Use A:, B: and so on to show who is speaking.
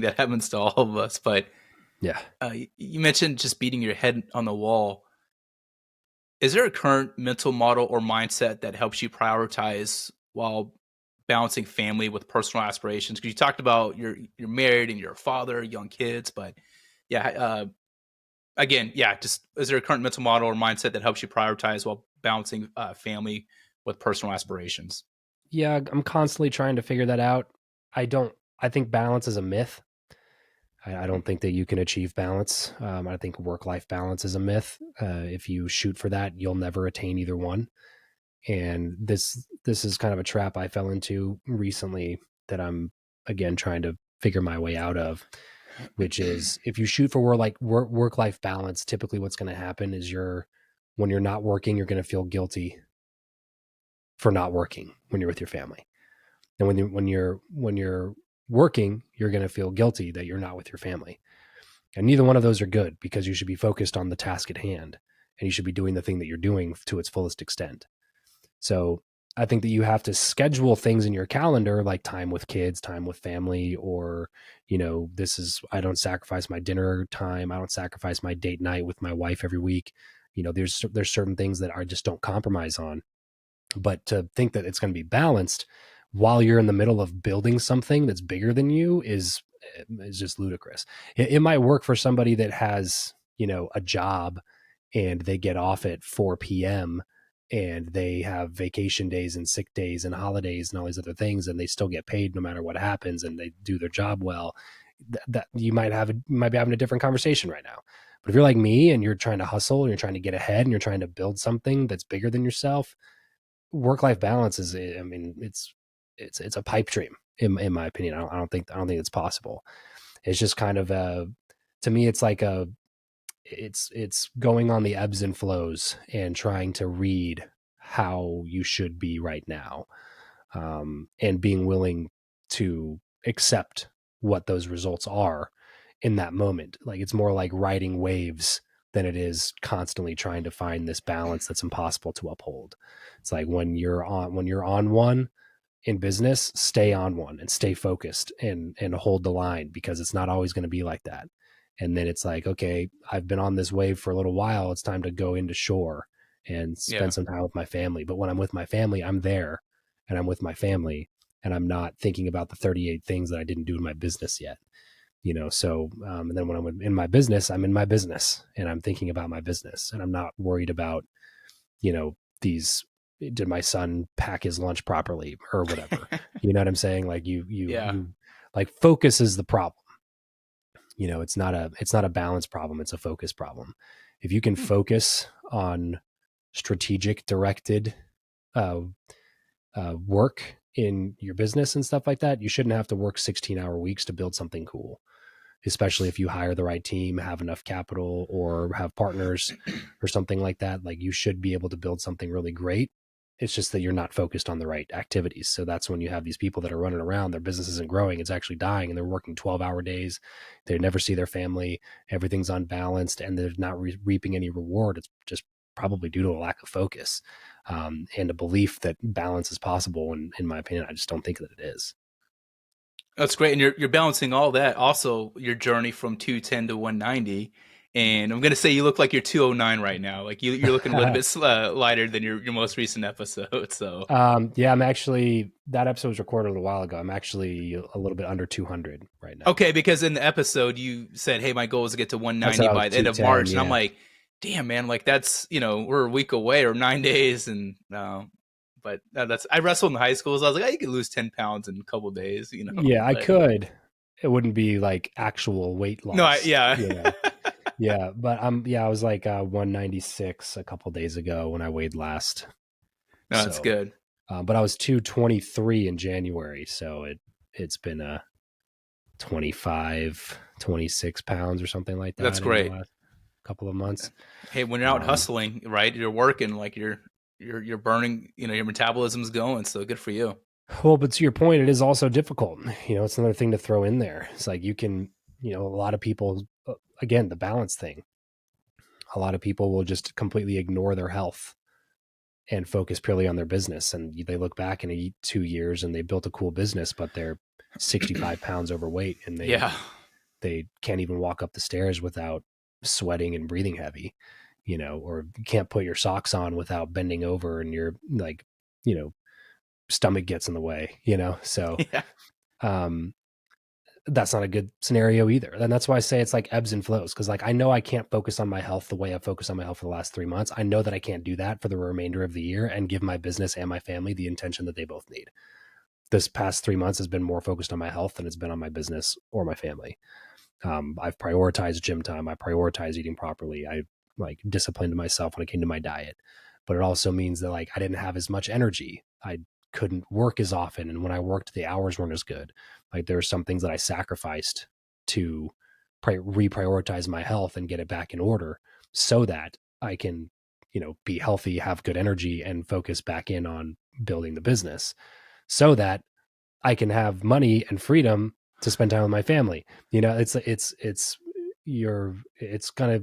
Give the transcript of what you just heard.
A: that happens to all of us. But
B: Yeah.
A: you mentioned just beating your head on the wall. Is there a current mental model or mindset that helps you prioritize while balancing family with personal aspirations? Because you talked about you're married and you're a father, young kids, but yeah, again, yeah, just is there a current mental model or mindset that helps you prioritize while balancing family with personal aspirations?
B: Yeah, I'm constantly trying to figure that out. I don't, I think balance is a myth. I don't think that you can achieve balance. I think work-life balance is a myth. If you shoot for that, you'll never attain either one. And this is kind of a trap I fell into recently that I'm again trying to figure my way out of, which is if you shoot for work life balance, typically what's going to happen is when you're not working, you're going to feel guilty for not working when you're with your family. And when you're working, you're going to feel guilty that you're not with your family. And neither one of those are good because you should be focused on the task at hand and you should be doing the thing that you're doing to its fullest extent. So I think that you have to schedule things in your calendar like time with kids, time with family, or, I don't sacrifice my dinner time. I don't sacrifice my date night with my wife every week. There's certain things that I just don't compromise on. But to think that it's going to be balanced while you're in the middle of building something that's bigger than you is just ludicrous. It might work for somebody that has, a job and they get off at 4 p.m. and they have vacation days and sick days and holidays and all these other things, and they still get paid no matter what happens, and they do their job well. That you might be having a different conversation right now. But if you're like me and you're trying to hustle and you're trying to get ahead and you're trying to build something that's bigger than yourself, work life balance is, I mean, it's a pipe dream in my opinion. I don't think it's possible. It's just kind of to me, it's like it's going on the ebbs and flows and trying to read how you should be right now, and being willing to accept what those results are in that moment. Like it's more like riding waves than it is constantly trying to find this balance that's impossible to uphold. It's like when you're on one in business, stay on one and stay focused and hold the line because it's not always going to be like that. And then it's like, okay, I've been on this wave for a little while. It's time to go into shore and
A: Yeah.
B: spend some time with my family. But when I'm with my family, I'm there and I'm with my family and I'm not thinking about the 38 things that I didn't do in my business yet. And then when I'm in my business, I'm in my business and I'm thinking about my business and I'm not worried about, these, did my son pack his lunch properly or whatever. You know what I'm saying? Like
A: Yeah.
B: like focus is the problem. It's not a balance problem. It's a focus problem. If you can
A: Hmm.
B: focus on strategic directed uh, work in your business and stuff like that, you shouldn't have to work 16-hour weeks to build something cool, especially if you hire the right team, have enough capital, or have partners or something like that. Like you should be able to build something really great. It's just that you're not focused on the right activities. So that's when you have these people that are running around, their business isn't growing, it's actually dying, and they're working 12-hour days. They never see their family. Everything's unbalanced and they're not reaping any reward. It's just probably due to a lack of focus, and a belief that balance is possible. And in my opinion, I just don't think that it is.
A: That's great, and you're balancing all that. Also, your journey from 210 to 190, and I'm gonna say you look like you're 209 right now. Like you're looking a little bit lighter than your most recent episode. So
B: Yeah, I'm actually, that episode was recorded a little while ago. I'm actually a little bit under 200 right now.
A: okay, because in the episode you said, "Hey, my goal is to get to
B: I said
A: 190
B: I was
A: by the end of
B: 210.
A: March," and I'm
B: Yeah.
A: like, "Damn, man! Like that's we're a week away or 9 days." And but that's I wrestled in high school, so I was like, "Oh, you could lose 10 pounds in a couple days,"
B: Yeah, I
A: But
B: could. It wouldn't be like actual weight
A: no,
B: loss,
A: yeah,
B: Yeah, but I was like 196 a couple days ago when I weighed last.
A: no, that's
B: So,
A: good.
B: but I was 223 in January, so it's been a 25, 26 pounds or something like
A: That's
B: that in the
A: great.
B: last couple of months.
A: Hey, when you're out
B: Um,
A: hustling, right? You're working, like you're burning. Your metabolism's going. So good for you.
B: Well, but to your point, it is also difficult. It's another thing to throw in there. It's like you can, a lot of people, again, the balance thing. A lot of people will just completely ignore their health and focus purely on their business. And they look back in 2 years and they built a cool business, but they're 65 pounds overweight and
A: Yeah.
B: they can't even walk up the stairs without sweating and breathing heavy, or you can't put your socks on without bending over and your like, stomach gets in the way, So,
A: Yeah.
B: um, that's not a good scenario either. And that's why I say it's like ebbs and flows. Cause like, I know I can't focus on my health the way I focused on my health for the last 3 months. I know that I can't do that for the remainder of the year and give my business and my family the attention that they both need. This past 3 months has been more focused on my health than it's been on my business or my family. I've prioritized gym time. I prioritize eating properly. I like disciplined myself when it came to my diet, but it also means that like I didn't have as much energy. I couldn't work as often, and when I worked, the hours weren't as good. Like there are some things that I sacrificed to reprioritize my health and get it back in order, so that I can, be healthy, have good energy, and focus back in on building the business, so that I can have money and freedom to spend time with my family. It's just gonna